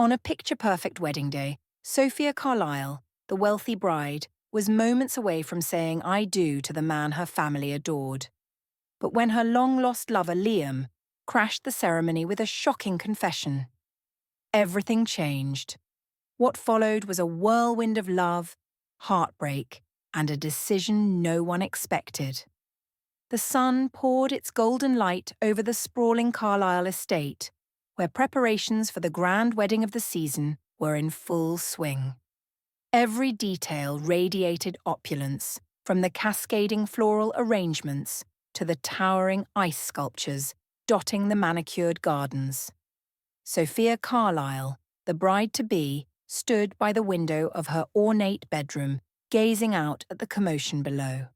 On a picture-perfect wedding day, Sophia Carlyle, the wealthy bride, was moments away from saying "I do" to the man her family adored. But when her long-lost lover Liam crashed the ceremony with a shocking confession, everything changed. What followed was a whirlwind of love, heartbreak, and a decision no one expected. The sun poured its golden light over the sprawling Carlisle estate, where preparations for the grand wedding of the season were in full swing. Every detail radiated opulence, from the cascading floral arrangements to the towering ice sculptures dotting the manicured gardens. Sophia Carlyle, the bride-to-be, stood by the window of her ornate bedroom, gazing out at the commotion below.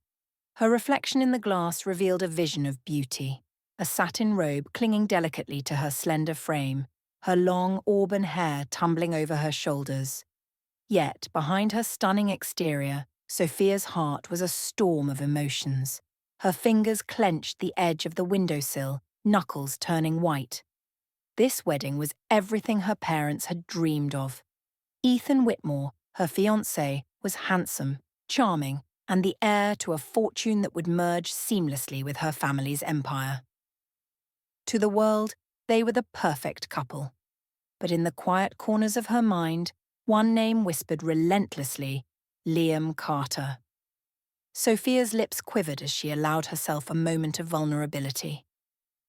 Her reflection in the glass revealed a vision of beauty, a satin robe clinging delicately to her slender frame, her long auburn hair tumbling over her shoulders. Yet, behind her stunning exterior, Sophia's heart was a storm of emotions. Her fingers clenched the edge of the windowsill, knuckles turning white. This wedding was everything her parents had dreamed of. Ethan Whitmore, her fiancé, was handsome, charming, and the heir to a fortune that would merge seamlessly with her family's empire. To the world, they were the perfect couple. But in the quiet corners of her mind, one name whispered relentlessly: Liam Carter. Sophia's lips quivered as she allowed herself a moment of vulnerability.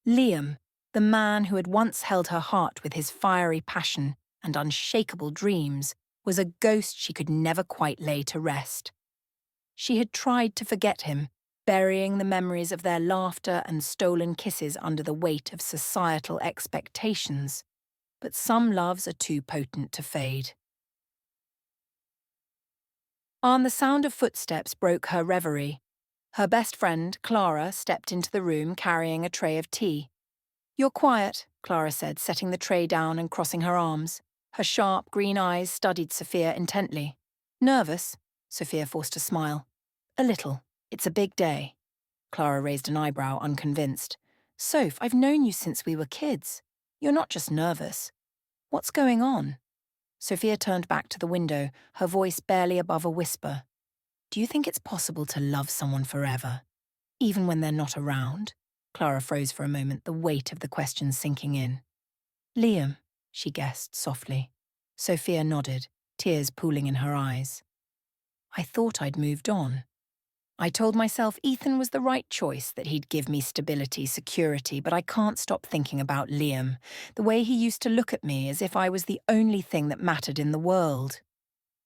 Liam, the man who had once held her heart with his fiery passion and unshakable dreams, was a ghost she could never quite lay to rest. She had tried to forget him, burying the memories of their laughter and stolen kisses under the weight of societal expectations. But some loves are too potent to fade. The sound of footsteps broke her reverie. Her best friend, Clara, stepped into the room carrying a tray of tea. "You're quiet," Clara said, setting the tray down and crossing her arms. Her sharp green eyes studied Sophia intently. "Nervous?" Sophia forced a smile. "A little. It's a big day." Clara raised an eyebrow, unconvinced. "Soph, I've known you since we were kids. You're not just nervous. What's going on?" Sophia turned back to the window, her voice barely above a whisper. "Do you think it's possible to love someone forever, even when they're not around?" Clara froze for a moment, the weight of the question sinking in. "Liam," she guessed softly. Sophia nodded, tears pooling in her eyes. "I thought I'd moved on. I told myself Ethan was the right choice, that he'd give me stability, security, but I can't stop thinking about Liam, the way he used to look at me as if I was the only thing that mattered in the world."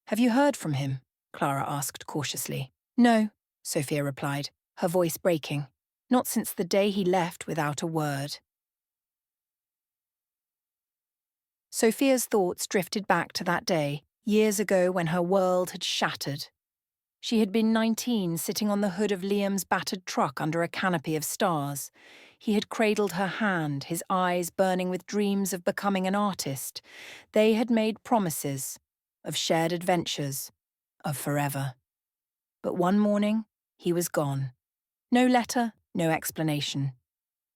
"Have you heard from him?" Clara asked cautiously. "No," Sophia replied, her voice breaking. "Not since the day he left without a word." Sophia's thoughts drifted back to that day, years ago, when her world had shattered. She had been 19, sitting on the hood of Liam's battered truck under a canopy of stars. He had cradled her hand, his eyes burning with dreams of becoming an artist. They had made promises of shared adventures, of forever. But one morning, he was gone. No letter, no explanation.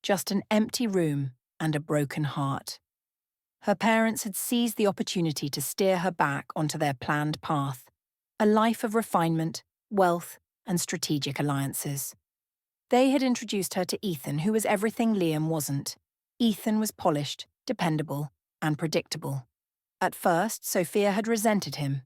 Just an empty room and a broken heart. Her parents had seized the opportunity to steer her back onto their planned path. A life of refinement, wealth, and strategic alliances. They had introduced her to Ethan, who was everything Liam wasn't. Ethan was polished, dependable, and predictable. At first, Sophia had resented him.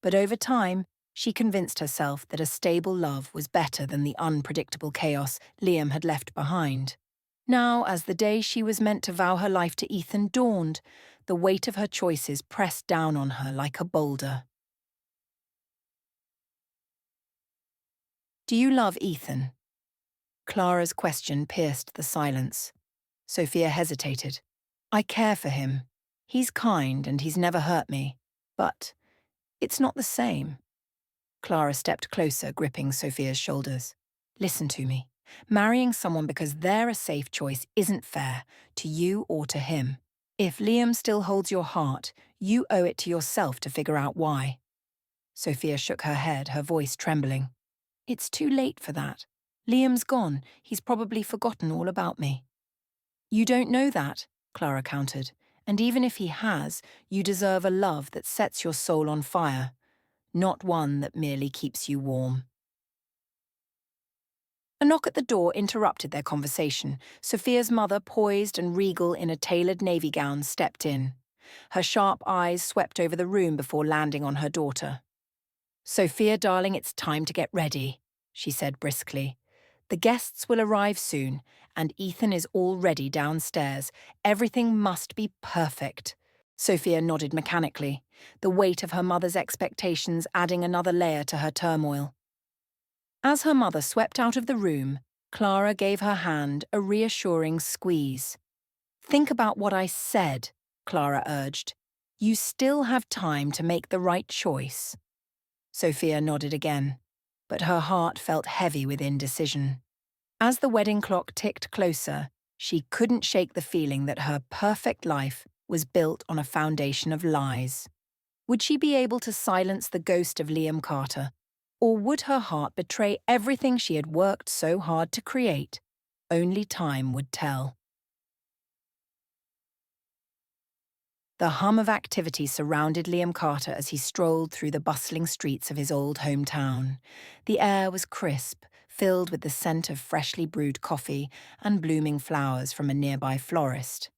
But over time, she convinced herself that a stable love was better than the unpredictable chaos Liam had left behind. Now, as the day she was meant to vow her life to Ethan dawned, the weight of her choices pressed down on her like a boulder. "Do you love Ethan?" Clara's question pierced the silence. Sophia hesitated. "I care for him. He's kind and he's never hurt me. But it's not the same." Clara stepped closer, gripping Sophia's shoulders. "Listen to me. Marrying someone because they're a safe choice isn't fair, to you or to him. If Liam still holds your heart, you owe it to yourself to figure out why." Sophia shook her head, her voice trembling. "It's too late for that. Liam's gone. He's probably forgotten all about me." "You don't know that," Clara countered. And even if he has, you deserve a love that sets your soul on fire, not one that merely keeps you warm. A knock at the door interrupted their conversation. Sophia's mother, poised and regal in a tailored navy gown, stepped in. Her sharp eyes swept over the room before landing on her daughter. "Sophia, darling, it's time to get ready," she said briskly. "The guests will arrive soon, and Ethan is already downstairs. Everything must be perfect." Sophia nodded mechanically, the weight of her mother's expectations adding another layer to her turmoil. As her mother swept out of the room, Clara gave her hand a reassuring squeeze. "Think about what I said," Clara urged. "You still have time to make the right choice." Sophia nodded again, but her heart felt heavy with indecision. As the wedding clock ticked closer, she couldn't shake the feeling that her perfect life was built on a foundation of lies. Would she be able to silence the ghost of Liam Carter, or would her heart betray everything she had worked so hard to create? Only time would tell. The hum of activity surrounded Liam Carter as he strolled through the bustling streets of his old hometown. The air was crisp, filled with the scent of freshly brewed coffee and blooming flowers from a nearby florist.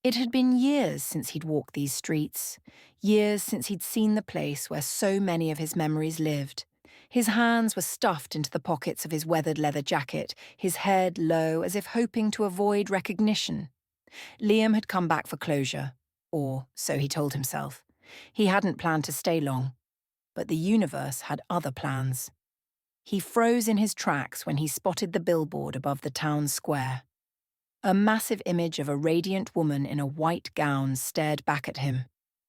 It had been years since he'd walked these streets, years since he'd seen the place where so many of his memories lived. His hands were stuffed into the pockets of his weathered leather jacket, his head low as if hoping to avoid recognition. Liam had come back for closure, or so he told himself. He hadn't planned to stay long, but the universe had other plans. He froze in his tracks when he spotted the billboard above the town square. A massive image of a radiant woman in a white gown stared back at him,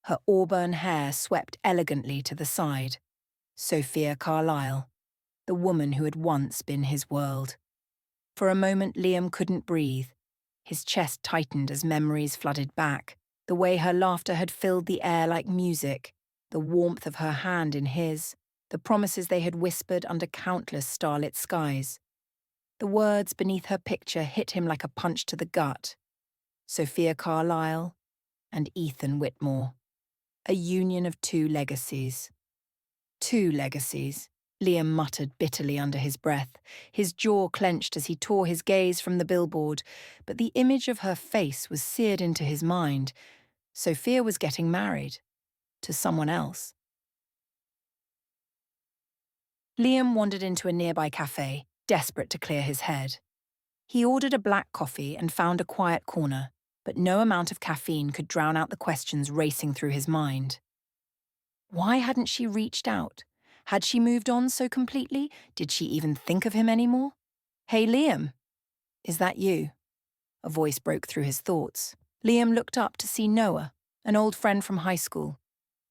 her auburn hair swept elegantly to the side. Sophia Carlyle, the woman who had once been his world. For a moment, Liam couldn't breathe. His chest tightened as memories flooded back, the way her laughter had filled the air like music, the warmth of her hand in his, the promises they had whispered under countless starlit skies. The words beneath her picture hit him like a punch to the gut. Sophia Carlyle and Ethan Whitmore. A union of two legacies. Two legacies, Liam muttered bitterly under his breath. His jaw clenched as he tore his gaze from the billboard, but the image of her face was seared into his mind. Sophia was getting married. To someone else. Liam wandered into a nearby cafe, desperate to clear his head. He ordered a black coffee and found a quiet corner, but no amount of caffeine could drown out the questions racing through his mind. Why hadn't she reached out? Had she moved on so completely? Did she even think of him anymore? "Hey, Liam. Is that you?" A voice broke through his thoughts. Liam looked up to see Noah, an old friend from high school.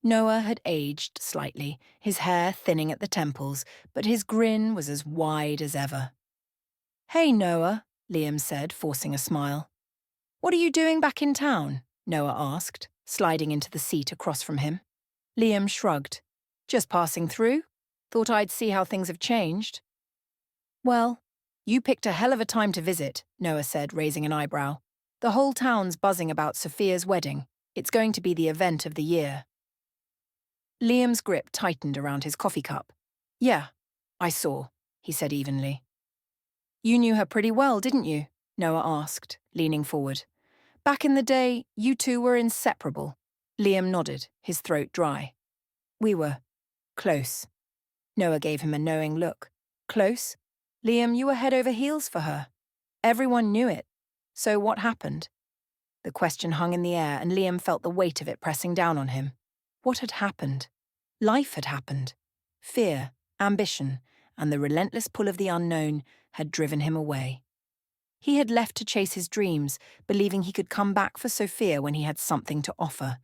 Noah had aged slightly, his hair thinning at the temples, but his grin was as wide as ever. "Hey, Noah," Liam said, forcing a smile. "What are you doing back in town?" Noah asked, sliding into the seat across from him. Liam shrugged. "Just passing through. Thought I'd see how things have changed." "Well, you picked a hell of a time to visit," Noah said, raising an eyebrow. "The whole town's buzzing about Sophia's wedding. It's going to be the event of the year." Liam's grip tightened around his coffee cup. "Yeah, I saw," he said evenly. "You knew her pretty well, didn't you?" Noah asked, leaning forward. "Back in the day, you two were inseparable." Liam nodded, his throat dry. "We were close." Noah gave him a knowing look. "Close? Liam, you were head over heels for her. Everyone knew it. So what happened?" The question hung in the air, and Liam felt the weight of it pressing down on him. What had happened? Life had happened. Fear, ambition, and the relentless pull of the unknown had driven him away. He had left to chase his dreams, believing he could come back for Sophia when he had something to offer.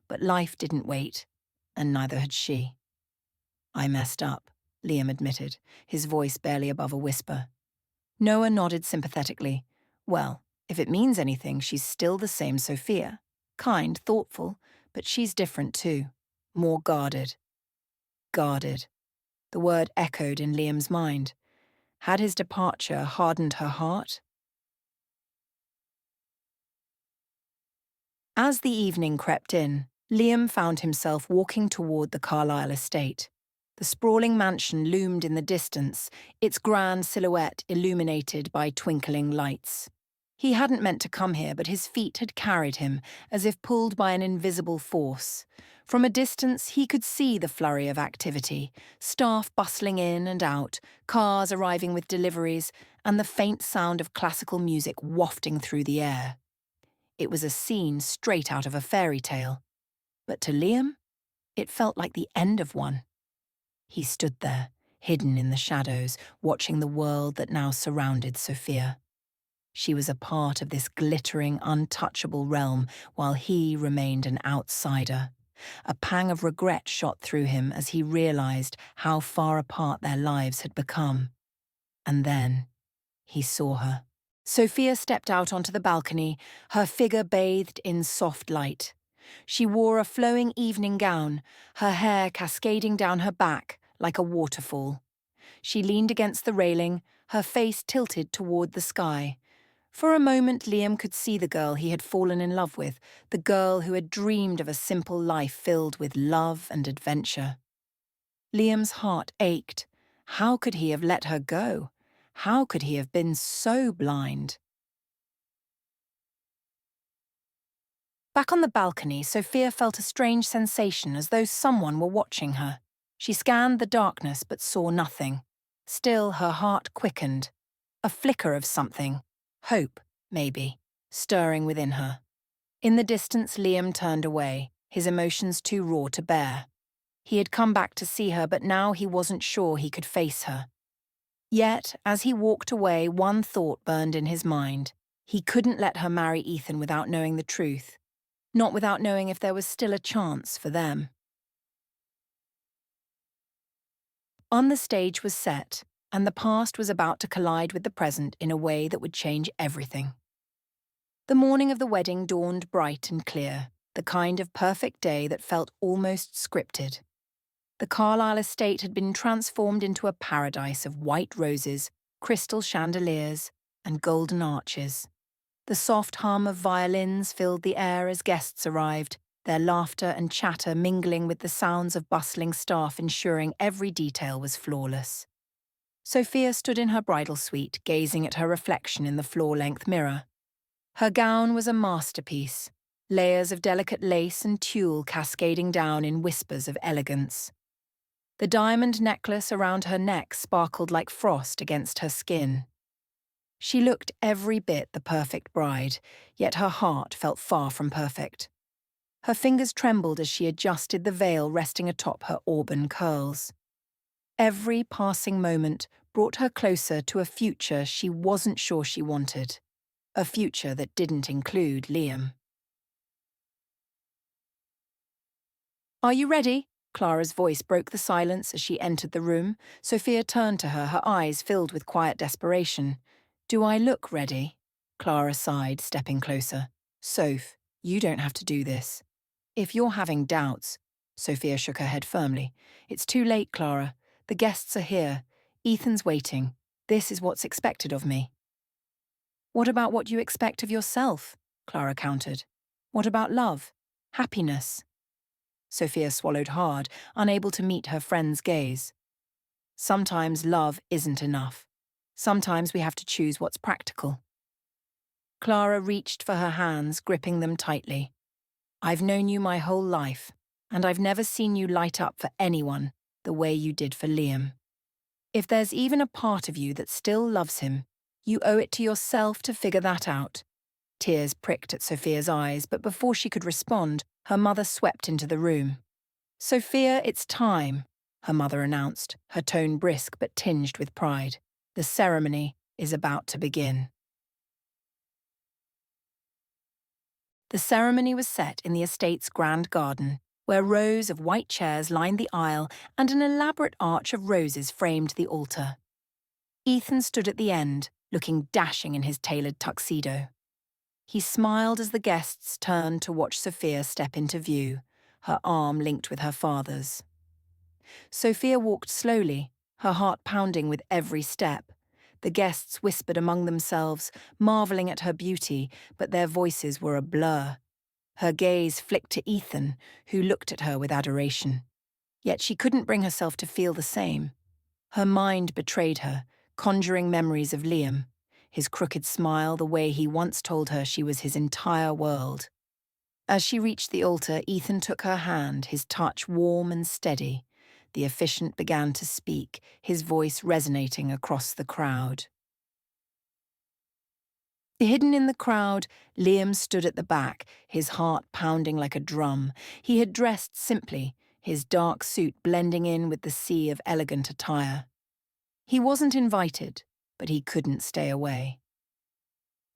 But life didn't wait, and neither had she. "I messed up," Liam admitted, his voice barely above a whisper. Noah nodded sympathetically. "Well, if it means anything, she's still the same Sophia. Kind, thoughtful, but she's different too. More guarded." Guarded. The word echoed in Liam's mind. Had his departure hardened her heart? As the evening crept in, Liam found himself walking toward the Carlisle estate. The sprawling mansion loomed in the distance, its grand silhouette illuminated by twinkling lights. He hadn't meant to come here, but his feet had carried him, as if pulled by an invisible force. From a distance, he could see the flurry of activity, staff bustling in and out, cars arriving with deliveries, and the faint sound of classical music wafting through the air. It was a scene straight out of a fairy tale. But to Liam, it felt like the end of one. He stood there, hidden in the shadows, watching the world that now surrounded Sophia. She was a part of this glittering, untouchable realm, while he remained an outsider. A pang of regret shot through him as he realized how far apart their lives had become. And then he saw her. Sophia stepped out onto the balcony, her figure bathed in soft light. She wore a flowing evening gown, her hair cascading down her back like a waterfall. She leaned against the railing, her face tilted toward the sky. For a moment, Liam could see the girl he had fallen in love with, the girl who had dreamed of a simple life filled with love and adventure. Liam's heart ached. How could he have let her go? How could he have been so blind? Back on the balcony, Sophia felt a strange sensation as though someone were watching her. She scanned the darkness but saw nothing. Still, her heart quickened. A flicker of something, hope, maybe, stirring within her. In the distance, Liam turned away, his emotions too raw to bear. He had come back to see her, but now he wasn't sure he could face her. Yet, as he walked away, one thought burned in his mind. He couldn't let her marry Ethan without knowing the truth. Not without knowing if there was still a chance for them. On the stage was set, and the past was about to collide with the present in a way that would change everything. The morning of the wedding dawned bright and clear, the kind of perfect day that felt almost scripted. The Carlisle estate had been transformed into a paradise of white roses, crystal chandeliers, and golden arches. The soft hum of violins filled the air as guests arrived, their laughter and chatter mingling with the sounds of bustling staff ensuring every detail was flawless. Sophia stood in her bridal suite, gazing at her reflection in the floor-length mirror. Her gown was a masterpiece, layers of delicate lace and tulle cascading down in whispers of elegance. The diamond necklace around her neck sparkled like frost against her skin. She looked every bit the perfect bride, yet her heart felt far from perfect. Her fingers trembled as she adjusted the veil resting atop her auburn curls. Every passing moment brought her closer to a future she wasn't sure she wanted. A future that didn't include Liam. "Are you ready?" Clara's voice broke the silence as she entered the room. Sophia turned to her, her eyes filled with quiet desperation. "Do I look ready?" Clara sighed, stepping closer. "Soph, you don't have to do this. If you're having doubts..." Sophia shook her head firmly. "It's too late, Clara. The guests are here. Ethan's waiting. This is what's expected of me." "What about what you expect of yourself?" Clara countered. "What about love? Happiness?" Sophia swallowed hard, unable to meet her friend's gaze. "Sometimes love isn't enough. Sometimes we have to choose what's practical." Clara reached for her hands, gripping them tightly. "I've known you my whole life, and I've never seen you light up for anyone the way you did for Liam. If there's even a part of you that still loves him, you owe it to yourself to figure that out." Tears pricked at Sophia's eyes, but before she could respond, her mother swept into the room. "Sophia, it's time," her mother announced, her tone brisk but tinged with pride. "The ceremony is about to begin." The ceremony was set in the estate's grand garden, where rows of white chairs lined the aisle and an elaborate arch of roses framed the altar. Ethan stood at the end, looking dashing in his tailored tuxedo. He smiled as the guests turned to watch Sophia step into view, her arm linked with her father's. Sophia walked slowly, her heart pounding with every step. The guests whispered among themselves, marveling at her beauty, but their voices were a blur. Her gaze flicked to Ethan, who looked at her with adoration. Yet she couldn't bring herself to feel the same. Her mind betrayed her, conjuring memories of Liam, his crooked smile, the way he once told her she was his entire world. As she reached the altar, Ethan took her hand, his touch warm and steady. The officiant began to speak, his voice resonating across the crowd. Hidden in the crowd, Liam stood at the back, his heart pounding like a drum. He had dressed simply, his dark suit blending in with the sea of elegant attire. He wasn't invited, but he couldn't stay away.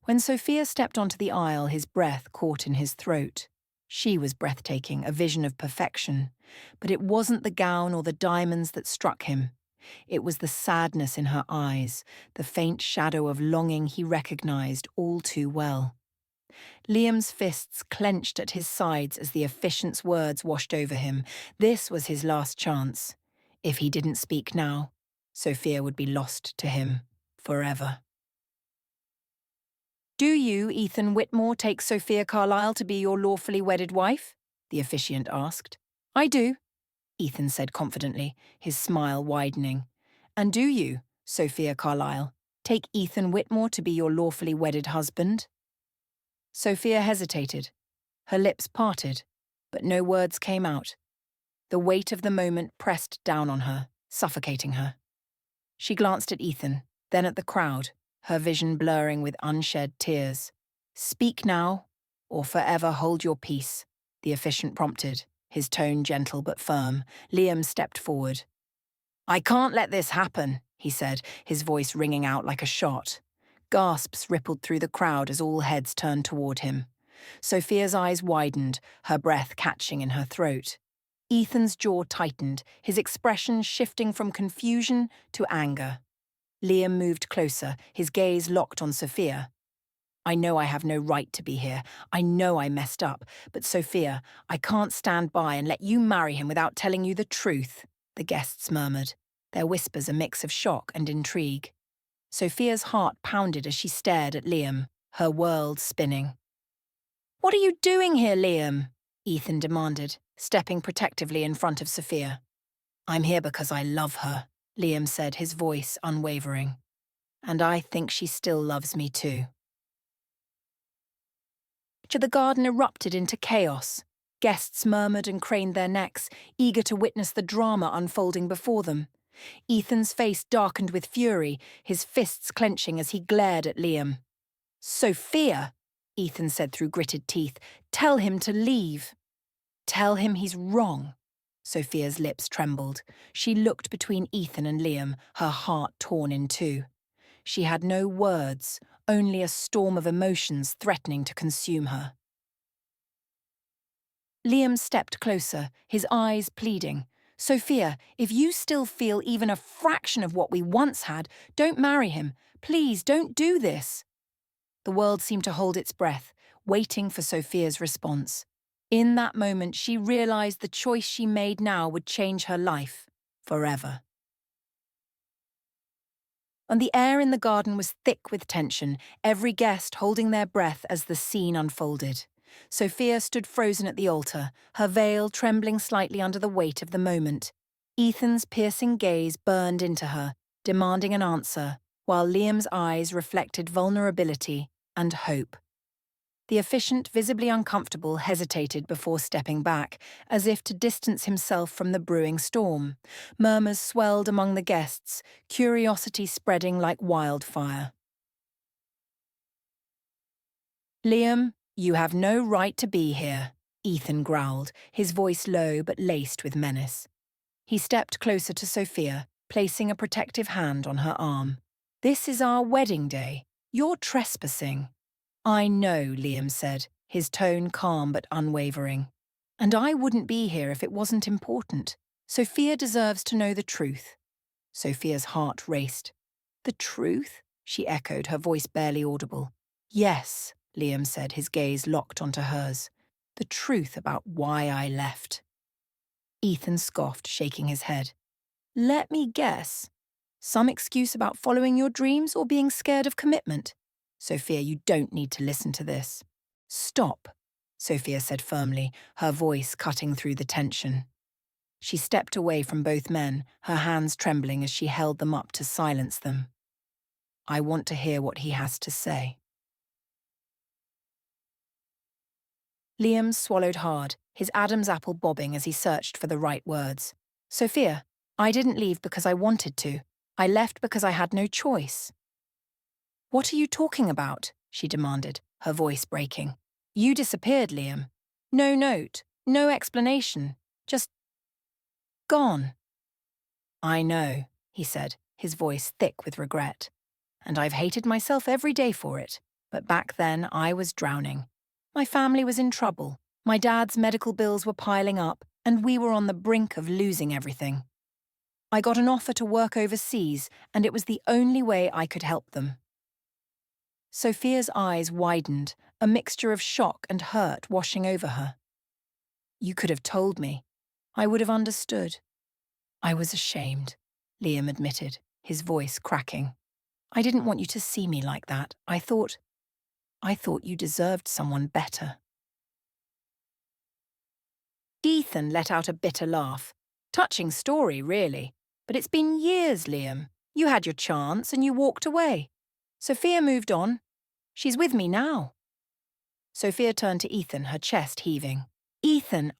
When Sophia stepped onto the aisle, his breath caught in his throat. She was breathtaking, a vision of perfection. But it wasn't the gown or the diamonds that struck him. It was the sadness in her eyes, the faint shadow of longing he recognized all too well. Liam's fists clenched at his sides as the officiant's words washed over him. This was his last chance. If he didn't speak now, Sophia would be lost to him forever. "Do you, Ethan Whitmore, take Sophia Carlyle to be your lawfully wedded wife?" the officiant asked. "I do," Ethan said confidently, his smile widening. "And do you, Sophia Carlyle, take Ethan Whitmore to be your lawfully wedded husband?" Sophia hesitated. Her lips parted, but no words came out. The weight of the moment pressed down on her, suffocating her. She glanced at Ethan, then at the crowd, her vision blurring with unshed tears. "Speak now, or forever hold your peace," the officiant prompted, his tone gentle but firm. Liam stepped forward. "I can't let this happen," he said, his voice ringing out like a shot. Gasps rippled through the crowd as all heads turned toward him. Sophia's eyes widened, her breath catching in her throat. Ethan's jaw tightened, his expression shifting from confusion to anger. Liam moved closer, his gaze locked on Sophia. "I know I have no right to be here. I know I messed up. But Sophia, I can't stand by and let you marry him without telling you the truth," the guests murmured, their whispers a mix of shock and intrigue. Sophia's heart pounded as she stared at Liam, her world spinning. "What are you doing here, Liam?" Ethan demanded, stepping protectively in front of Sophia. "I'm here because I love her," Liam said, his voice unwavering. "And I think she still loves me too." The garden erupted into chaos. Guests murmured and craned their necks, eager to witness the drama unfolding before them. Ethan's face darkened with fury, his fists clenching as he glared at Liam. "Sophia," Ethan said through gritted teeth, "tell him to leave." "Tell him he's wrong." Sophia's lips trembled. She looked between Ethan and Liam, her heart torn in two. She had no words, only a storm of emotions threatening to consume her. Liam stepped closer, his eyes pleading. "Sophia, if you still feel even a fraction of what we once had, don't marry him. Please, don't do this." The world seemed to hold its breath, waiting for Sophia's response. In that moment, she realized the choice she made now would change her life forever. And the air in the garden was thick with tension, every guest holding their breath as the scene unfolded. Sophia stood frozen at the altar, her veil trembling slightly under the weight of the moment. Ethan's piercing gaze burned into her, demanding an answer, while Liam's eyes reflected vulnerability and hope. The officiant, visibly uncomfortable, hesitated before stepping back, as if to distance himself from the brewing storm. Murmurs swelled among the guests, curiosity spreading like wildfire. "Liam, you have no right to be here," Ethan growled, his voice low but laced with menace. He stepped closer to Sophia, placing a protective hand on her arm. "This is our wedding day. You're trespassing." "I know," Liam said, his tone calm but unwavering. "And I wouldn't be here if it wasn't important. Sophia deserves to know the truth." Sophia's heart raced. "The truth?" she echoed, her voice barely audible. "Yes," Liam said, his gaze locked onto hers. "The truth about why I left." Ethan scoffed, shaking his head. "Let me guess. Some excuse about following your dreams or being scared of commitment? Sophia, you don't need to listen to this." "Stop," Sophia said firmly, her voice cutting through the tension. She stepped away from both men, her hands trembling as she held them up to silence them. I want to hear what he has to say. Liam swallowed hard, his Adam's apple bobbing as he searched for the right words. Sophia, I didn't leave because I wanted to. I left because I had no choice. What are you talking about? She demanded, her voice breaking. You disappeared, Liam. No note, no explanation, just gone. I know, he said, his voice thick with regret. And I've hated myself every day for it. But back then I was drowning. My family was in trouble. My dad's medical bills were piling up, and we were on the brink of losing everything. I got an offer to work overseas, and it was the only way I could help them. Sophia's eyes widened, a mixture of shock and hurt washing over her. You could have told me. I would have understood. I was ashamed, Liam admitted, his voice cracking. I didn't want you to see me like that. I thought you deserved someone better. Ethan let out a bitter laugh. Touching story, really. But it's been years, Liam. You had your chance and you walked away. Sophia moved on. She's with me now. Sophia turned to Ethan, her chest heaving. Ethan,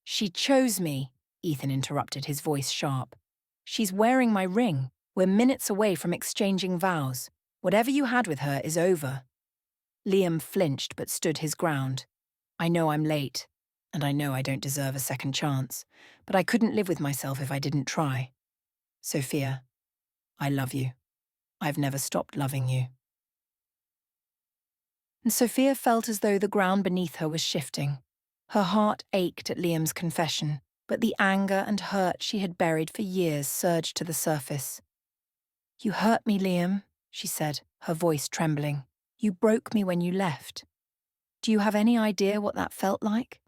She chose me, Ethan interrupted, his voice sharp. She's wearing my ring. We're minutes away from exchanging vows. Whatever you had with her is over. Liam flinched but stood his ground. I know I'm late, and I know I don't deserve a second chance, but I couldn't live with myself if I didn't try. Sophia, I love you. I've never stopped loving you. And Sophia felt as though the ground beneath her was shifting. Her heart ached at Liam's confession, but the anger and hurt she had buried for years surged to the surface. You hurt me, Liam, she said, her voice trembling. You broke me when you left. Do you have any idea what that felt like?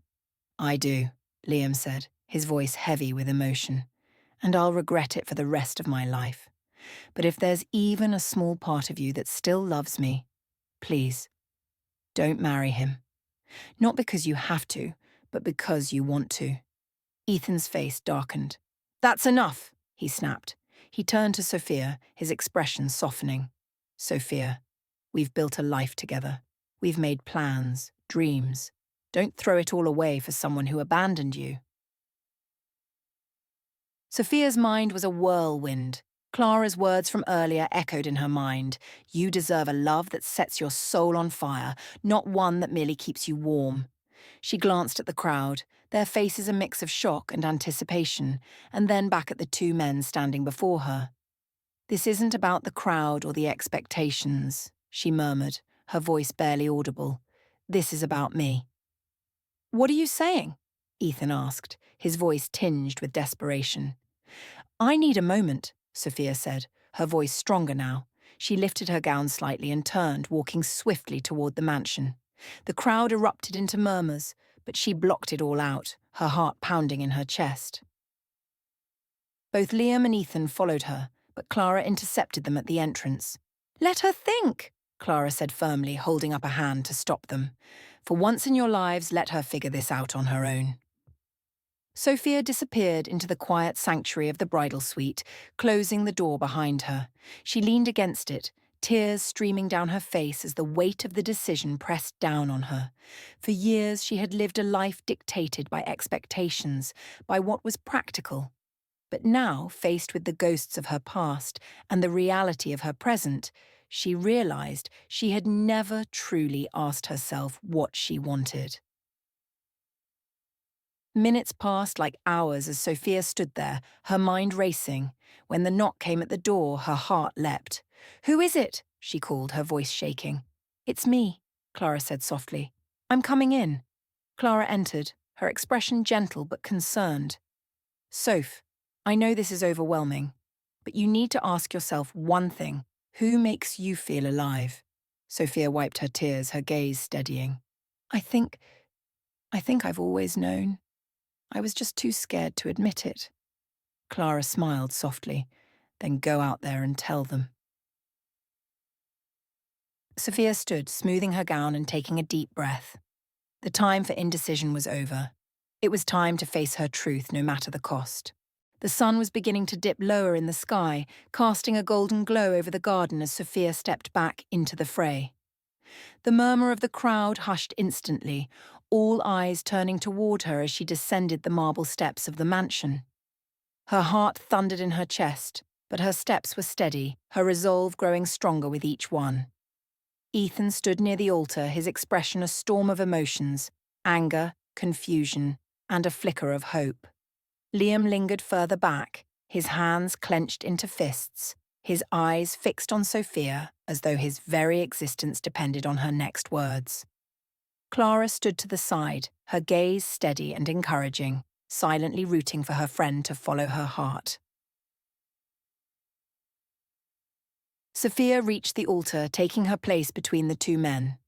I do, Liam said, his voice heavy with emotion. And I'll regret it for the rest of my life. But if there's even a small part of you that still loves me, please, don't marry him. Not because you have to, but because you want to. Ethan's face darkened. That's enough, he snapped. He turned to Sophia, his expression softening. Sophia, we've built a life together. We've made plans, dreams. Don't throw it all away for someone who abandoned you. Sophia's mind was a whirlwind. Clara's words from earlier echoed in her mind. You deserve a love that sets your soul on fire, not one that merely keeps you warm. She glanced at the crowd, their faces a mix of shock and anticipation, and then back at the two men standing before her. This isn't about the crowd or the expectations, she murmured, her voice barely audible. This is about me. What are you saying? Ethan asked, his voice tinged with desperation. I need a moment, Sophia said, her voice stronger now. She lifted her gown slightly and turned, walking swiftly toward the mansion. The crowd erupted into murmurs, but she blocked it all out, her heart pounding in her chest. Both Liam and Ethan followed her, but Clara intercepted them at the entrance. Let her think, Clara said firmly, holding up a hand to stop them. For once in your lives, let her figure this out on her own. Sophia disappeared into the quiet sanctuary of the bridal suite, closing the door behind her. She leaned against it, tears streaming down her face as the weight of the decision pressed down on her. For years she had lived a life dictated by expectations, by what was practical. But now, faced with the ghosts of her past and the reality of her present, she realized she had never truly asked herself what she wanted. Minutes passed like hours as Sophia stood there, her mind racing. When the knock came at the door, her heart leapt. Who is it? She called, her voice shaking. It's me, Clara said softly. I'm coming in. Clara entered, her expression gentle but concerned. Soph, I know this is overwhelming, but you need to ask yourself one thing. Who makes you feel alive? Sophia wiped her tears, her gaze steadying. I think I've always known. I was just too scared to admit it. Clara smiled softly. Then go out there and tell them. Sophia stood, smoothing her gown and taking a deep breath. The time for indecision was over. It was time to face her truth, no matter the cost. The sun was beginning to dip lower in the sky, casting a golden glow over the garden as Sophia stepped back into the fray. The murmur of the crowd hushed instantly, all eyes turning toward her as she descended the marble steps of the mansion. Her heart thundered in her chest, but her steps were steady, her resolve growing stronger with each one. Ethan stood near the altar, his expression a storm of emotions, anger, confusion, and a flicker of hope. Liam lingered further back, his hands clenched into fists, his eyes fixed on Sophia as though his very existence depended on her next words. Clara stood to the side, her gaze steady and encouraging, silently rooting for her friend to follow her heart. Sophia reached the altar, taking her place between the two men.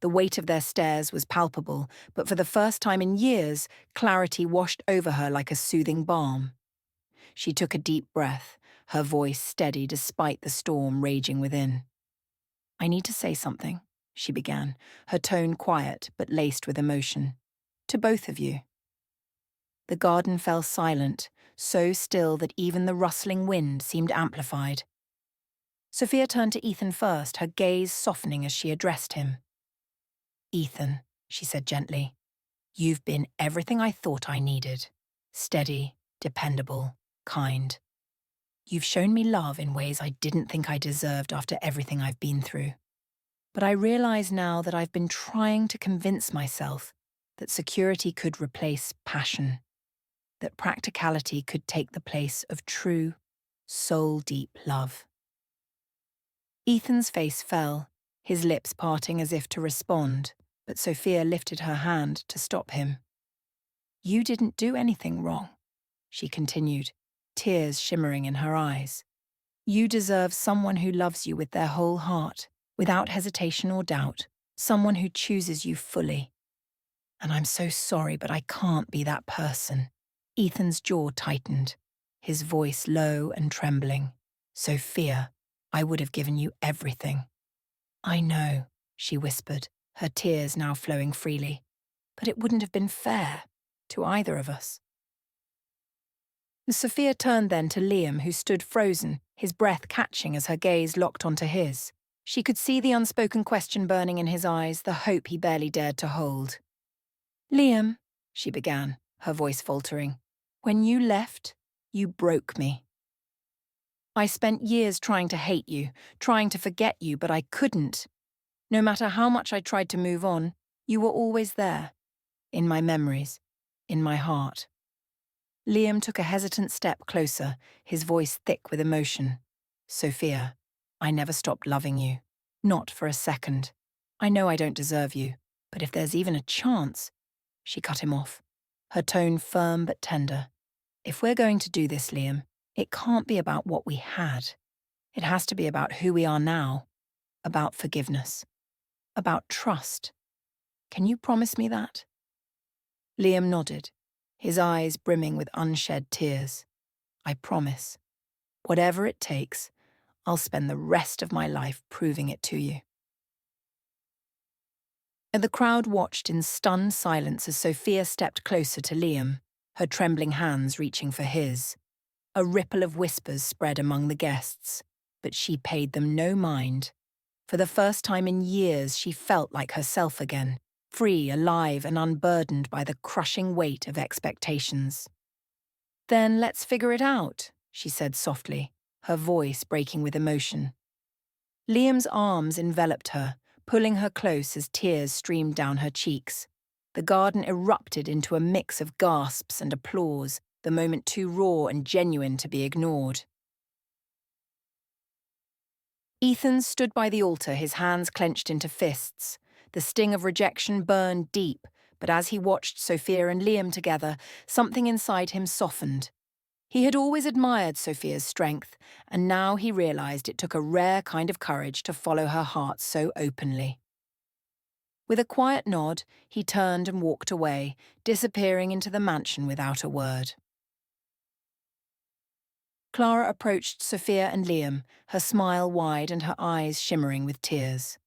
The weight of their stares was palpable, but for the first time in years, clarity washed over her like a soothing balm. She took a deep breath, her voice steady despite the storm raging within. "I need to say something," she began, her tone quiet but laced with emotion. "To both of you." The garden fell silent, so still that even the rustling wind seemed amplified. Sophia turned to Ethan first, her gaze softening as she addressed him. "Ethan," she said gently, "you've been everything I thought I needed. Steady, dependable, kind. You've shown me love in ways I didn't think I deserved after everything I've been through. But I realize now that I've been trying to convince myself that security could replace passion, that practicality could take the place of true, soul-deep love." Ethan's face fell, his lips parting as if to respond, but Sophia lifted her hand to stop him. "You didn't do anything wrong," she continued, tears shimmering in her eyes. "You deserve someone who loves you with their whole heart, without hesitation or doubt, someone who chooses you fully. And I'm so sorry, but I can't be that person." Ethan's jaw tightened, his voice low and trembling. "Sophia, I would have given you everything." "I know," she whispered, her tears now flowing freely. "But it wouldn't have been fair to either of us." Sophia turned then to Liam, who stood frozen, his breath catching as her gaze locked onto his. She could see the unspoken question burning in his eyes, the hope he barely dared to hold. "Liam," she began, her voice faltering, "when you left, you broke me. I spent years trying to hate you, trying to forget you, but I couldn't. No matter how much I tried to move on, you were always there, in my memories, in my heart." Liam took a hesitant step closer, his voice thick with emotion. "Sophia, I never stopped loving you. Not for a second. I know I don't deserve you, but if there's even a chance—" She cut him off, her tone firm but tender. "If we're going to do this, Liam, it can't be about what we had. It has to be about who we are now, about forgiveness, about trust. Can you promise me that?" Liam nodded, his eyes brimming with unshed tears. "I promise. Whatever it takes, I'll spend the rest of my life proving it to you." And the crowd watched in stunned silence as Sophia stepped closer to Liam, her trembling hands reaching for his. A ripple of whispers spread among the guests, but she paid them no mind. For the first time in years, she felt like herself again, free, alive, and unburdened by the crushing weight of expectations. "Then let's figure it out," she said softly, her voice breaking with emotion. Liam's arms enveloped her, pulling her close as tears streamed down her cheeks. The garden erupted into a mix of gasps and applause, the moment too raw and genuine to be ignored. Ethan stood by the altar, his hands clenched into fists. The sting of rejection burned deep, but as he watched Sophia and Liam together, something inside him softened. He had always admired Sophia's strength, and now he realized it took a rare kind of courage to follow her heart so openly. With a quiet nod, he turned and walked away, disappearing into the mansion without a word. Clara approached Sophia and Liam, her smile wide and her eyes shimmering with tears.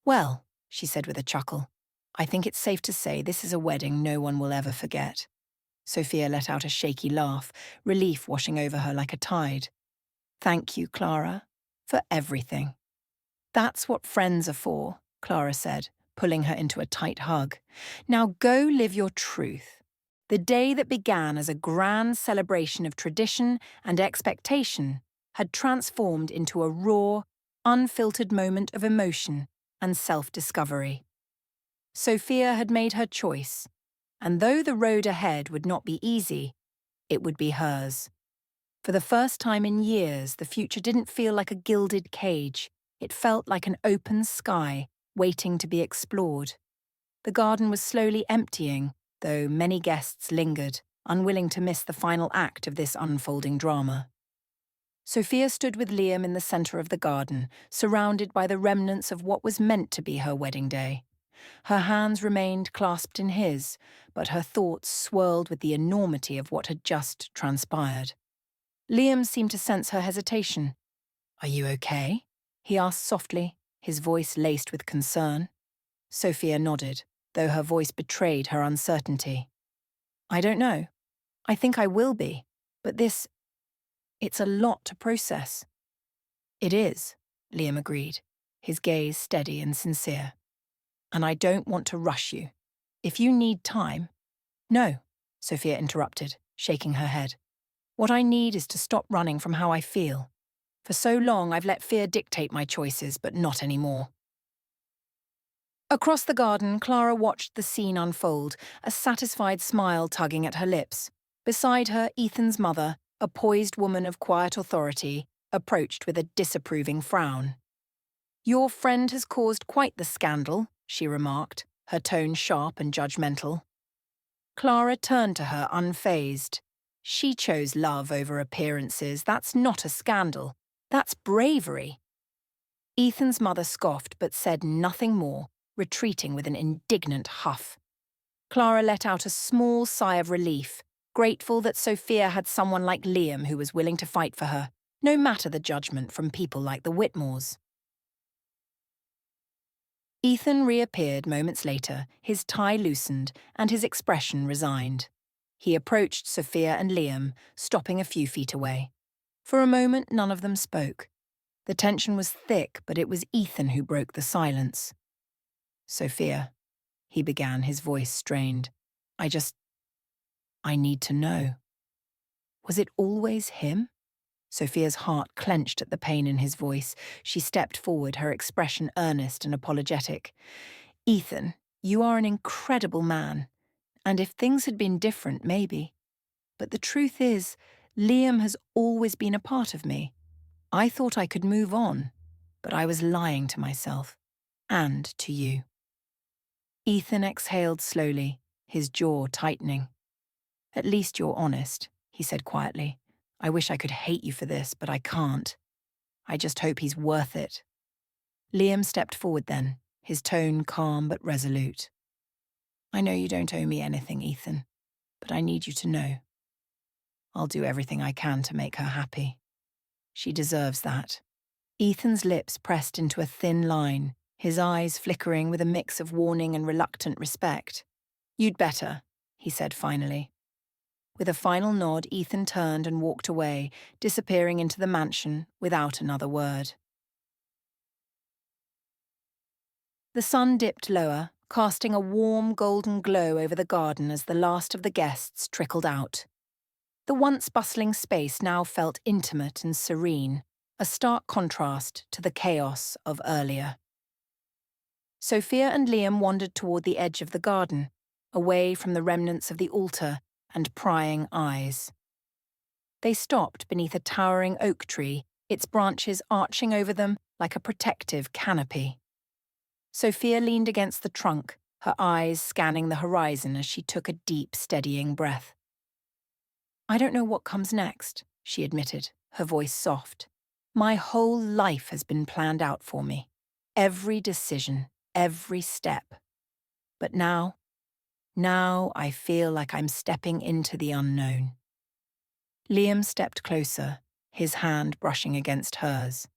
"Well," she said with a chuckle, I think it's safe to say this is a wedding no one will ever forget. Sophia let out a shaky laugh, relief washing over her like a tide. Thank you, Clara, for everything. That's what friends are for, Clara said, pulling her into a tight hug. Now go live your truth. The day that began as a grand celebration of tradition and expectation had transformed into a raw, unfiltered moment of emotion and self-discovery. Sophia had made her choice, and though the road ahead would not be easy, it would be hers. For the first time in years, the future didn't feel like a gilded cage. It felt like an open sky waiting to be explored. The garden was slowly emptying, though many guests lingered, unwilling to miss the final act of this unfolding drama. Sophia stood with Liam in the centre of the garden, surrounded by the remnants of what was meant to be her wedding day. Her hands remained clasped in his, but her thoughts swirled with the enormity of what had just transpired. Liam seemed to sense her hesitation. "Are you okay?" he asked softly, his voice laced with concern. Sophia nodded, though her voice betrayed her uncertainty. "I don't know. I think I will be, but it's a lot to process." "It is," Liam agreed, his gaze steady and sincere. "And I don't want to rush you. If you need time—" "No," Sophia interrupted, shaking her head. "What I need is to stop running from how I feel. For so long I've let fear dictate my choices, but not anymore." Across the garden, Clara watched the scene unfold, a satisfied smile tugging at her lips. Beside her, Ethan's mother, a poised woman of quiet authority, approached with a disapproving frown. "Your friend has caused quite the scandal," she remarked, her tone sharp and judgmental. Clara turned to her unfazed. She chose love over appearances. That's not a scandal. That's bravery. Ethan's mother scoffed but said nothing more, retreating with an indignant huff. Clara let out a small sigh of relief, grateful that Sophia had someone like Liam who was willing to fight for her, no matter the judgment from people like the Whitmores. Ethan reappeared moments later, his tie loosened and his expression resigned. He approached Sophia and Liam, stopping a few feet away. For a moment, none of them spoke. The tension was thick, but it was Ethan who broke the silence. "Sophia," he began, his voice strained. I need to know. Was it always him?" Sophia's heart clenched at the pain in his voice. She stepped forward, her expression earnest and apologetic. "Ethan, you are an incredible man. And if things had been different, maybe. But the truth is, Liam has always been a part of me. I thought I could move on, but I was lying to myself. And to you." Ethan exhaled slowly, his jaw tightening. "At least you're honest," he said quietly. "I wish I could hate you for this, but I can't. I just hope he's worth it." Liam stepped forward then, his tone calm but resolute. "I know you don't owe me anything, Ethan, but I need you to know. I'll do everything I can to make her happy. She deserves that." Ethan's lips pressed into a thin line, his eyes flickering with a mix of warning and reluctant respect. "You'd better," he said finally. With a final nod, Ethan turned and walked away, disappearing into the mansion without another word. The sun dipped lower, casting a warm golden glow over the garden as the last of the guests trickled out. The once bustling space now felt intimate and serene, a stark contrast to the chaos of earlier. Sophia and Liam wandered toward the edge of the garden, away from the remnants of the altar and prying eyes. They stopped beneath a towering oak tree, its branches arching over them like a protective canopy. Sophia leaned against the trunk, her eyes scanning the horizon as she took a deep, steadying breath. "I don't know what comes next," she admitted, her voice soft. "My whole life has been planned out for me. Every decision, every step. But now I feel like I'm stepping into the unknown." Liam stepped closer, his hand brushing against hers.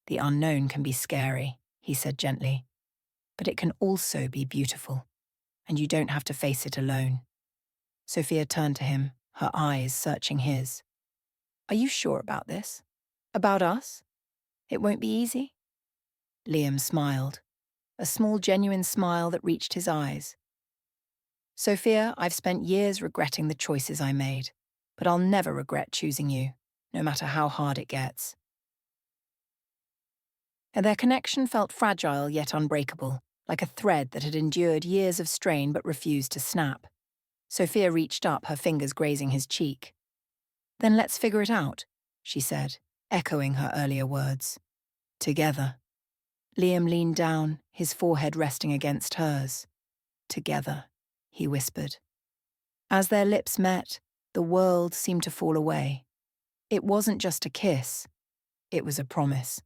"The unknown can be scary," he said gently, "but it can also be beautiful." and you don't have to face it alone. Sophia turned to him, her eyes searching his. Are you sure about this? About us? It won't be easy? Liam smiled, a small genuine smile that reached his eyes. Sophia, I've spent years regretting the choices I made, but I'll never regret choosing you, no matter how hard it gets. And their connection felt fragile yet unbreakable, like a thread that had endured years of strain but refused to snap. Sophia reached up, her fingers grazing his cheek. Then let's figure it out, she said, echoing her earlier words. Together. Liam leaned down, his forehead resting against hers. Together, he whispered. As their lips met, the world seemed to fall away. It wasn't just a kiss. It was a promise.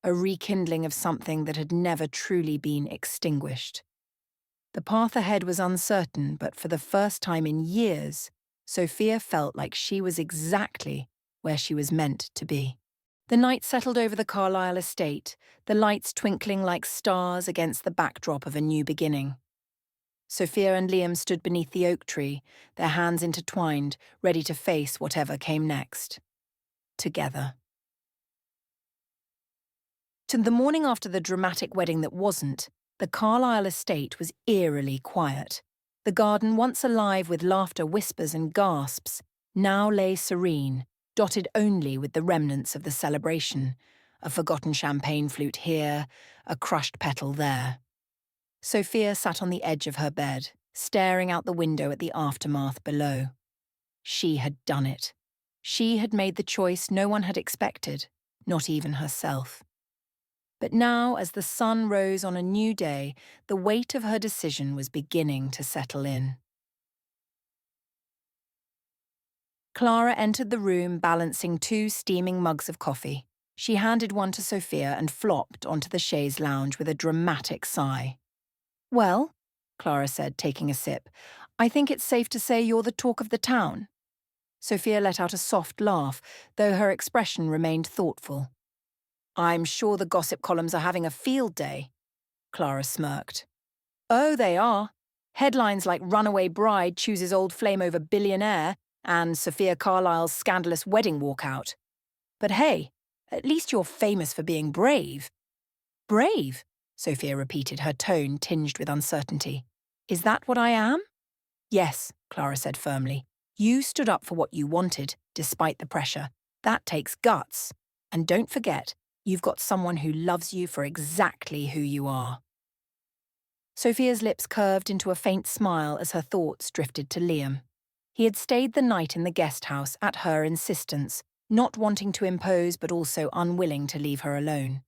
A rekindling of something that had never truly been extinguished. The path ahead was uncertain, but for the first time in years, Sophia felt like she was exactly where she was meant to be. The night settled over the Carlisle estate, the lights twinkling like stars against the backdrop of a new beginning. Sophia and Liam stood beneath the oak tree, their hands intertwined, ready to face whatever came next. Together. To the morning after the dramatic wedding that wasn't, the Carlisle estate was eerily quiet. The garden, once alive with laughter, whispers and gasps, now lay serene, dotted only with the remnants of the celebration. A forgotten champagne flute here, a crushed petal there. Sophia sat on the edge of her bed, staring out the window at the aftermath below. She had done it. She had made the choice no one had expected, not even herself. But now, as the sun rose on a new day, the weight of her decision was beginning to settle in. Clara entered the room balancing 2 steaming mugs of coffee. She handed one to Sophia and flopped onto the chaise lounge with a dramatic sigh. Well, Clara said, taking a sip, I think it's safe to say you're the talk of the town. Sophia let out a soft laugh, though her expression remained thoughtful. I'm sure the gossip columns are having a field day, Clara smirked. Oh, they are. Headlines like Runaway Bride chooses old flame over billionaire and Sophia Carlisle's scandalous wedding walkout. But hey, at least you're famous for being brave. Brave? Sophia repeated, her tone tinged with uncertainty. Is that what I am? Yes, Clara said firmly. You stood up for what you wanted, despite the pressure. That takes guts. And don't forget, you've got someone who loves you for exactly who you are. Sophia's lips curved into a faint smile as her thoughts drifted to Liam. He had stayed the night in the guest house at her insistence, not wanting to impose but also unwilling to leave her alone.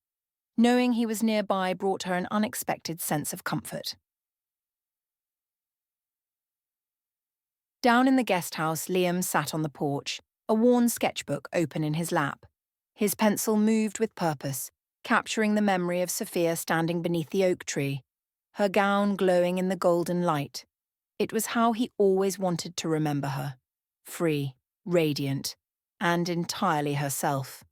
Knowing he was nearby brought her an unexpected sense of comfort. Down in the guest house, Liam sat on the porch, a worn sketchbook open in his lap. His pencil moved with purpose, capturing the memory of Sophia standing beneath the oak tree, her gown glowing in the golden light. It was how he always wanted to remember her, free, radiant, and entirely herself.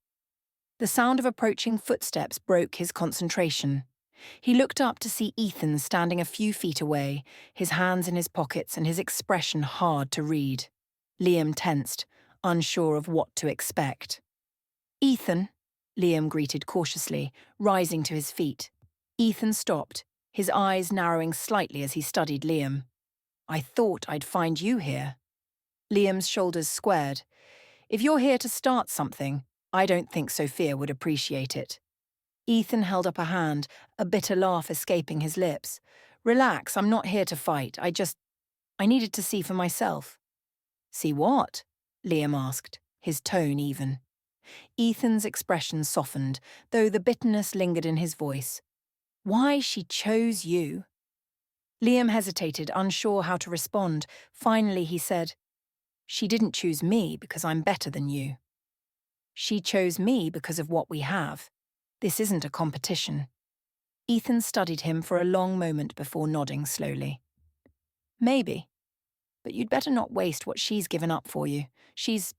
The sound of approaching footsteps broke his concentration. He looked up to see Ethan standing a few feet away, his hands in his pockets and his expression hard to read. Liam tensed, unsure of what to expect. Ethan, Liam greeted cautiously, rising to his feet. Ethan stopped, his eyes narrowing slightly as he studied Liam. I thought I'd find you here. Liam's shoulders squared. If you're here to start something, I don't think Sophia would appreciate it. Ethan held up a hand, a bitter laugh escaping his lips. Relax, I'm not here to fight. I needed to see for myself. See what? Liam asked, his tone even. Ethan's expression softened, though the bitterness lingered in his voice. Why she chose you? Liam hesitated, unsure how to respond. Finally, he said, She didn't choose me because I'm better than you. She chose me because of what we have. This isn't a competition. Ethan studied him for a long moment before nodding slowly. Maybe. But you'd better not waste what she's given up for you. She's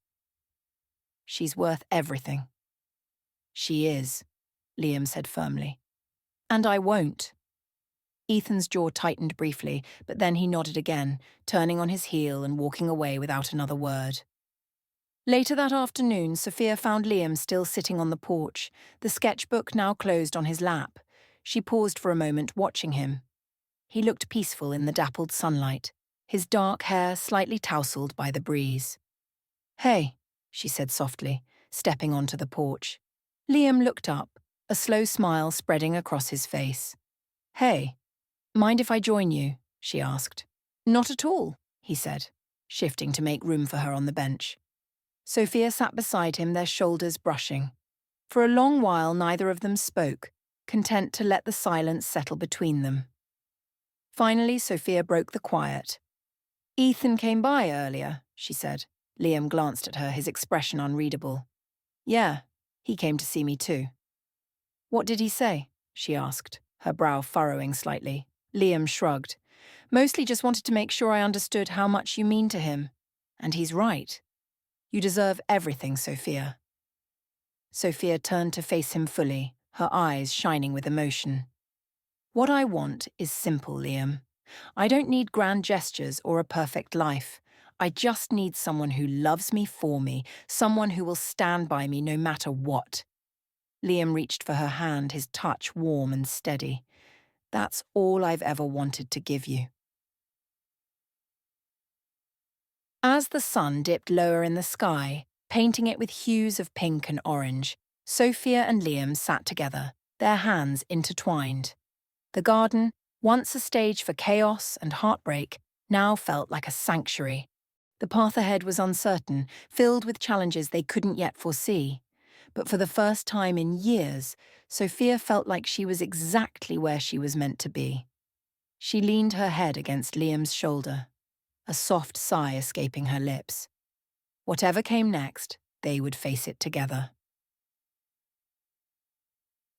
worth everything. She is, Liam said firmly. And I won't. Ethan's jaw tightened briefly, but then he nodded again, turning on his heel and walking away without another word. Later that afternoon, Sophia found Liam still sitting on the porch, the sketchbook now closed on his lap. She paused for a moment, watching him. He looked peaceful in the dappled sunlight, his dark hair slightly tousled by the breeze. "Hey," she said softly, stepping onto the porch. Liam looked up, a slow smile spreading across his face. "Hey, mind if I join you?" she asked. "Not at all," he said, shifting to make room for her on the bench. Sophia sat beside him, their shoulders brushing. For a long while neither of them spoke, content to let the silence settle between them. Finally, Sophia broke the quiet. "Ethan came by earlier," she said. Liam glanced at her, his expression unreadable. "Yeah, he came to see me too." "What did he say?" she asked, her brow furrowing slightly. Liam shrugged. "Mostly just wanted to make sure I understood how much you mean to him. And he's right. You deserve everything, Sophia." Sophia turned to face him fully, her eyes shining with emotion. "What I want is simple, Liam. I don't need grand gestures or a perfect life. I just need someone who loves me for me, someone who will stand by me no matter what." Liam reached for her hand, his touch warm and steady. "That's all I've ever wanted to give you." As the sun dipped lower in the sky, painting it with hues of pink and orange, Sophia and Liam sat together, their hands intertwined. The garden, once a stage for chaos and heartbreak, now felt like a sanctuary. The path ahead was uncertain, filled with challenges they couldn't yet foresee. But for the first time in years, Sophia felt like she was exactly where she was meant to be. She leaned her head against Liam's shoulder, a soft sigh escaping her lips. Whatever came next, they would face it together.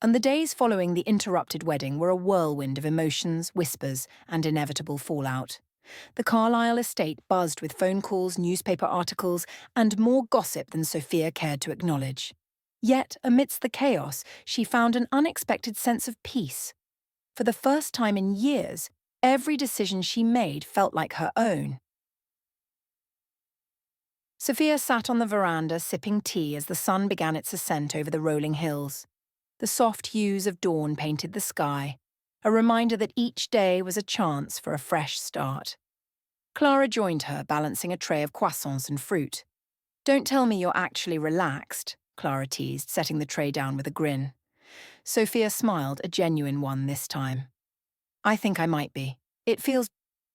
And the days following the interrupted wedding were a whirlwind of emotions, whispers, and inevitable fallout. The Carlisle estate buzzed with phone calls, newspaper articles, and more gossip than Sophia cared to acknowledge. Yet, amidst the chaos, she found an unexpected sense of peace. For the first time in years, every decision she made felt like her own. Sophia sat on the veranda sipping tea as the sun began its ascent over the rolling hills. The soft hues of dawn painted the sky, a reminder that each day was a chance for a fresh start. Clara joined her, balancing a tray of croissants and fruit. "Don't tell me you're actually relaxed," Clara teased, setting the tray down with a grin. Sophia smiled, a genuine one this time. "I think I might be. It feels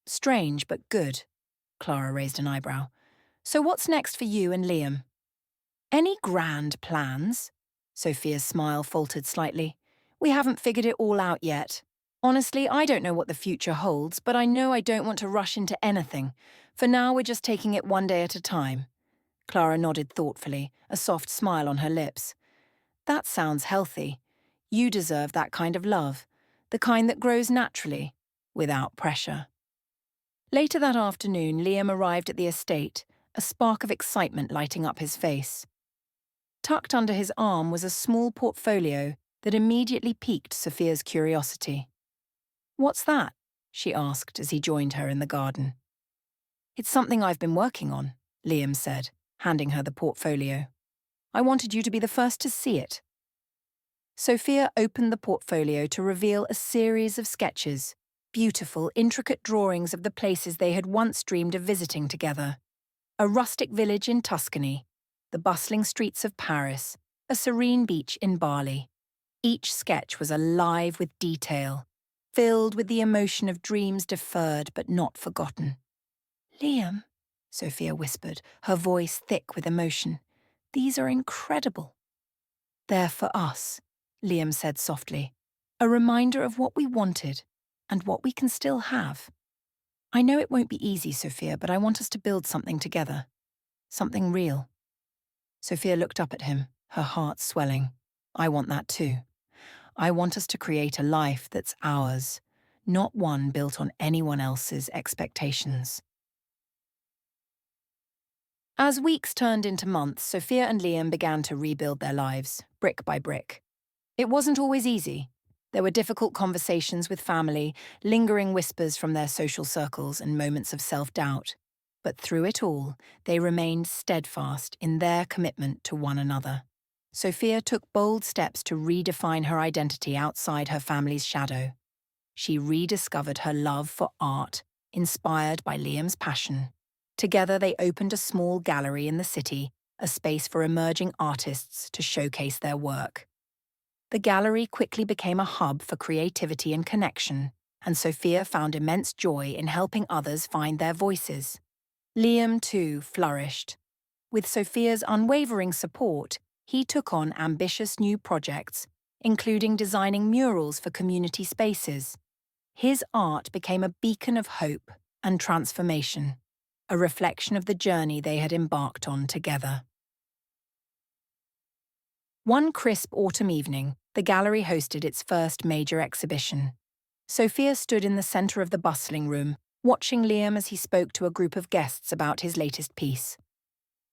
strange but good." Clara raised an eyebrow. "So what's next for you and Liam?" "Any grand plans?" Sophia's smile faltered slightly. "We haven't figured it all out yet. Honestly, I don't know what the future holds, but I know I don't want to rush into anything. For now, we're just taking it one day at a time." Clara nodded thoughtfully, a soft smile on her lips. "That sounds healthy. You deserve that kind of love, the kind that grows naturally, without pressure." Later that afternoon, Liam arrived at the estate, a spark of excitement lighting up his face. Tucked under his arm was a small portfolio that immediately piqued Sophia's curiosity. "What's that?" she asked as he joined her in the garden. "It's something I've been working on," Liam said, handing her the portfolio. "I wanted you to be the first to see it." Sophia opened the portfolio to reveal a series of sketches, beautiful, intricate drawings of the places they had once dreamed of visiting together. A rustic village in Tuscany, the bustling streets of Paris, a serene beach in Bali. Each sketch was alive with detail, filled with the emotion of dreams deferred but not forgotten. "Liam," Sophia whispered, her voice thick with emotion, "these are incredible." "They're for us," Liam said softly, "a reminder of what we wanted and what we can still have. I know it won't be easy, Sophia, but I want us to build something together. Something real." Sophia looked up at him, her heart swelling. "I want that too. I want us to create a life that's ours, not one built on anyone else's expectations." As weeks turned into months, Sophia and Liam began to rebuild their lives, brick by brick. It wasn't always easy. There were difficult conversations with family, lingering whispers from their social circles, and moments of self-doubt. But through it all, they remained steadfast in their commitment to one another. Sophia took bold steps to redefine her identity outside her family's shadow. She rediscovered her love for art, inspired by Liam's passion. Together, they opened a small gallery in the city, a space for emerging artists to showcase their work. The gallery quickly became a hub for creativity and connection, and Sophia found immense joy in helping others find their voices. Liam, too, flourished. With Sophia's unwavering support, he took on ambitious new projects, including designing murals for community spaces. His art became a beacon of hope and transformation, a reflection of the journey they had embarked on together. One crisp autumn evening, the gallery hosted its first major exhibition. Sophia stood in the center of the bustling room, watching Liam as he spoke to a group of guests about his latest piece.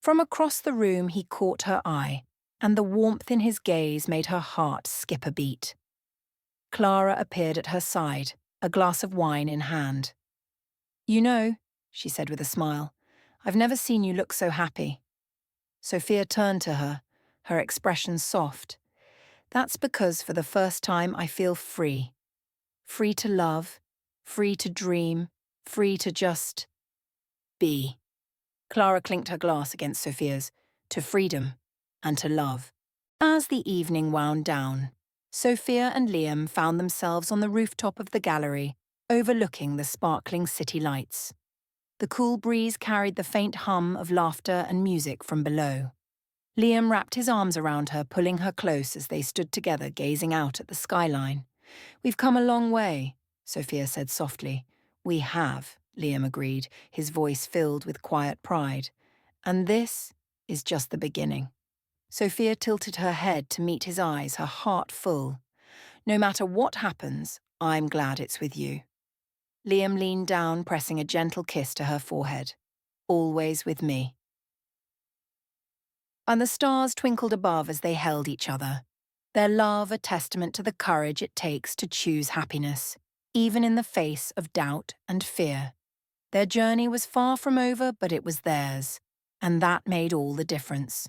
From across the room, he caught her eye, and the warmth in his gaze made her heart skip a beat. Clara appeared at her side, a glass of wine in hand. "You know," she said with a smile, "I've never seen you look so happy." Sophia turned to her, her expression soft. "That's because for the first time I feel free. Free to love, free to dream, free to just be." Clara clinked her glass against Sophia's, to freedom and to love. As the evening wound down, Sophia and Liam found themselves on the rooftop of the gallery, overlooking the sparkling city lights. The cool breeze carried the faint hum of laughter and music from below. Liam wrapped his arms around her, pulling her close as they stood together gazing out at the skyline. "We've come a long way," Sophia said softly. "We have," Liam agreed, his voice filled with quiet pride. "And this is just the beginning." Sophia tilted her head to meet his eyes, her heart full. "No matter what happens, I'm glad it's with you." Liam leaned down, pressing a gentle kiss to her forehead. "Always with me." And the stars twinkled above as they held each other, their love a testament to the courage it takes to choose happiness, even in the face of doubt and fear. Their journey was far from over, but it was theirs, and that made all the difference.